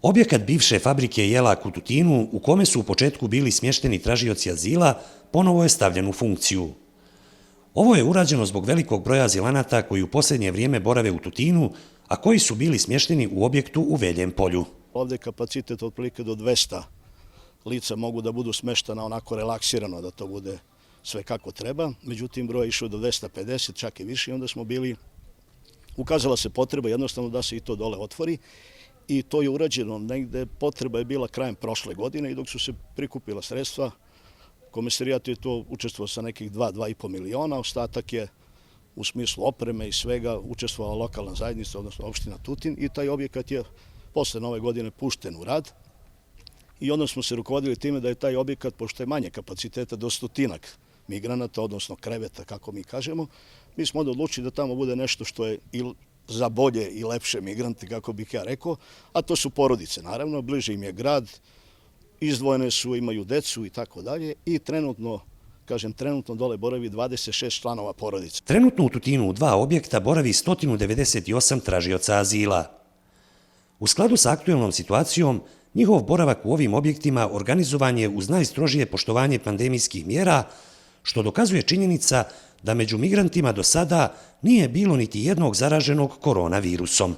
Objekat bivše fabrike Jelak u Tutinu, u kome su u početku bili smješteni tražioci azila, ponovo je stavljen u funkciju. Ovo je urađeno zbog velikog broja azilanata koji u posljednje vrijeme borave u Tutinu, a koji su bili smješteni u objektu u Veljem polju. Ovdje je kapacitet otprilike do 200 lica mogu da budu smeštena onako relaksirano, da to bude sve kako treba. Međutim, broj je išao do 250, čak i više, i onda smo bili, ukazala se potreba jednostavno da se i to dole otvori. I to je urađeno negde, potreba je bila krajem prošle godine i dok su se prikupila sredstva, Komesarijat je to učestvovao sa nekih 2,5 miliona, ostatak je u smislu opreme i svega učestvovala lokalna zajednica, odnosno opština Tutin, i taj objekat je posle nove godine pušten u rad. I onda smo se rukovodili time da je taj objekat, pošto je manje kapaciteta, do 100 migranata, odnosno kreveta, kako mi kažemo, mi smo onda odlučili da tamo bude nešto što je za bolje i lepše migranti, kako bih ja rekao, a to su porodice, naravno, bliže im je grad, izdvojene su, imaju decu i tako dalje, i trenutno dole boravi 26 članova porodice. Trenutno u Tutinu u 2 objekta boravi 198 tražioca azila. U skladu sa aktuelnom situacijom, njihov boravak u ovim objektima organizovan je uz najstrožije poštovanje pandemijskih mjera, što dokazuje činjenica da među migrantima do sada nije bilo niti jednog zaraženog koronavirusom.